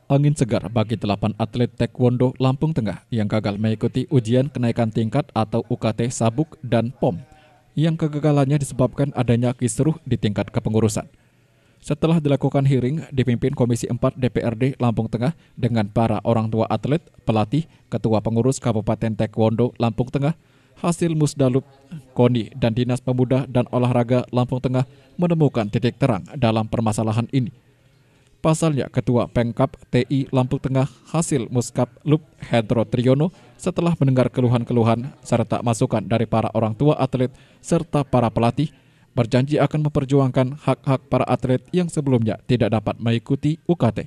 Angin segar bagi 8 atlet taekwondo Lampung Tengah yang gagal mengikuti ujian kenaikan tingkat atau UKT Sabuk dan POM, yang kegagalannya disebabkan adanya kisruh di tingkat kepengurusan. Setelah dilakukan hearing dipimpin Komisi 4 DPRD Lampung Tengah dengan para orang tua atlet, pelatih, ketua pengurus Kabupaten Taekwondo Lampung Tengah, hasil musdalup KONI dan Dinas Pemuda dan Olahraga Lampung Tengah menemukan titik terang dalam permasalahan ini. Pasalnya, Ketua Pemkab TI Lampung Tengah hasil Muskap Lup Hendro Triyono setelah mendengar keluhan-keluhan serta masukan dari para orang tua atlet serta para pelatih, berjanji akan memperjuangkan hak-hak para atlet yang sebelumnya tidak dapat mengikuti UKT.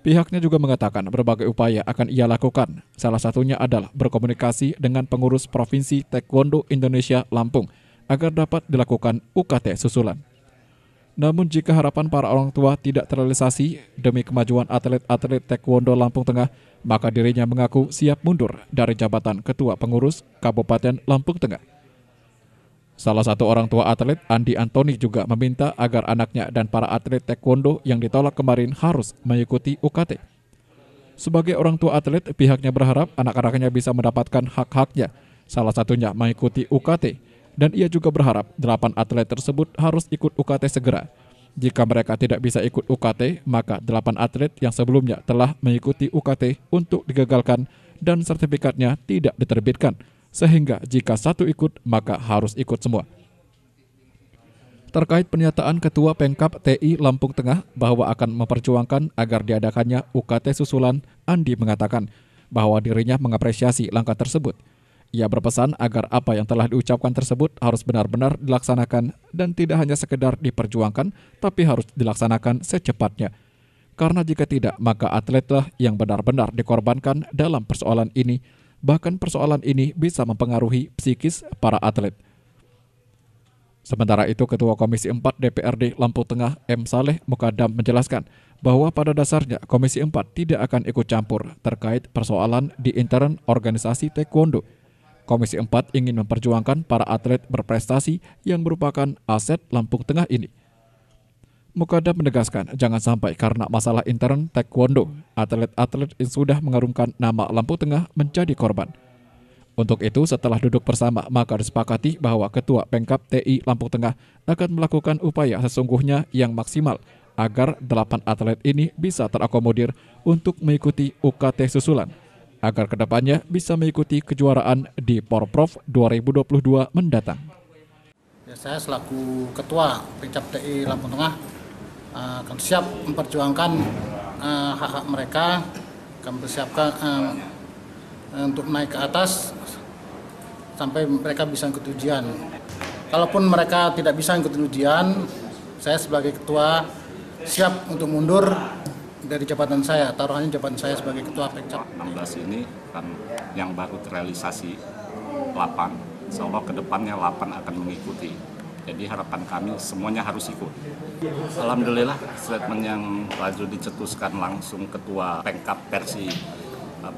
Pihaknya juga mengatakan berbagai upaya akan ia lakukan, salah satunya adalah berkomunikasi dengan pengurus Provinsi Taekwondo Indonesia Lampung agar dapat dilakukan UKT susulan. Namun jika harapan para orang tua tidak terrealisasi demi kemajuan atlet-atlet taekwondo Lampung Tengah, maka dirinya mengaku siap mundur dari jabatan Ketua Pengurus Kabupaten Lampung Tengah. Salah satu orang tua atlet, Andi Antoni, juga meminta agar anaknya dan para atlet taekwondo yang ditolak kemarin harus mengikuti UKT. Sebagai orang tua atlet, pihaknya berharap anak-anaknya bisa mendapatkan hak-haknya, salah satunya mengikuti UKT. Dan ia juga berharap 8 atlet tersebut harus ikut UKT segera. Jika mereka tidak bisa ikut UKT, maka 8 atlet yang sebelumnya telah mengikuti UKT untuk digagalkan dan sertifikatnya tidak diterbitkan. Sehingga jika satu ikut, maka harus ikut semua. Terkait pernyataan Ketua Pemkab TI Lampung Tengah bahwa akan memperjuangkan agar diadakannya UKT susulan, Andi mengatakan bahwa dirinya mengapresiasi langkah tersebut. Ia berpesan agar apa yang telah diucapkan tersebut harus benar-benar dilaksanakan dan tidak hanya sekedar diperjuangkan, tapi harus dilaksanakan secepatnya. Karena jika tidak, maka atletlah yang benar-benar dikorbankan dalam persoalan ini. Bahkan persoalan ini bisa mempengaruhi psikis para atlet. Sementara itu, Ketua Komisi 4 DPRD Lampung Tengah M. Saleh Mukadam menjelaskan bahwa pada dasarnya Komisi 4 tidak akan ikut campur terkait persoalan di intern organisasi taekwondo. Komisi 4 ingin memperjuangkan para atlet berprestasi yang merupakan aset Lampung Tengah ini. Mukadam menegaskan jangan sampai karena masalah intern taekwondo, atlet-atlet yang sudah mengharumkan nama Lampung Tengah menjadi korban. Untuk itu, setelah duduk bersama, maka disepakati bahwa Ketua Pemkab TI Lampung Tengah akan melakukan upaya sesungguhnya yang maksimal agar 8 atlet ini bisa terakomodir untuk mengikuti UKT susulan, agar kedepannya bisa mengikuti kejuaraan di Porprov 2022 mendatang. Ya, saya selaku Ketua Pemkab TI Lampung Tengah akan siap memperjuangkan hak-hak mereka, akan bersiapkan untuk naik ke atas sampai mereka bisa ikut ujian. Kalaupun mereka tidak bisa ikut ujian, saya sebagai Ketua siap untuk mundur dari jabatan saya, taruhannya jabatan saya sebagai Ketua Pemkab. 16 ini kan yang baru terrealisasi 8, insya Allah ke depannya 8 akan mengikuti. Jadi harapan kami semuanya harus ikut. Alhamdulillah statement yang lalu dicetuskan langsung Ketua Pemkab versi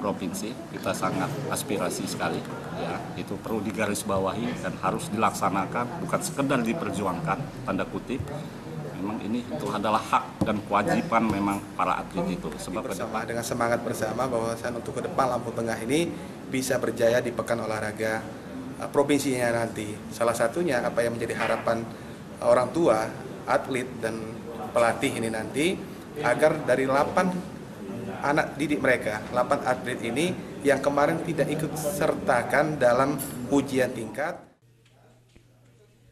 provinsi, kita sangat aspirasi sekali. Ya, itu perlu digarisbawahi dan harus dilaksanakan, bukan sekedar diperjuangkan, tanda kutip. Memang ini itu adalah hak dan kewajiban memang para atlet itu. Sebab bersama dengan semangat bersama bahwa untuk ke depan Lampung Tengah ini bisa berjaya di pekan olahraga provinsinya nanti. Salah satunya apa yang menjadi harapan orang tua, atlet dan pelatih ini nanti agar dari 8 anak didik mereka, 8 atlet ini yang kemarin tidak ikut sertakan dalam ujian tingkat.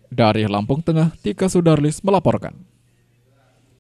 Dari Lampung Tengah, Tika Sudarlis melaporkan.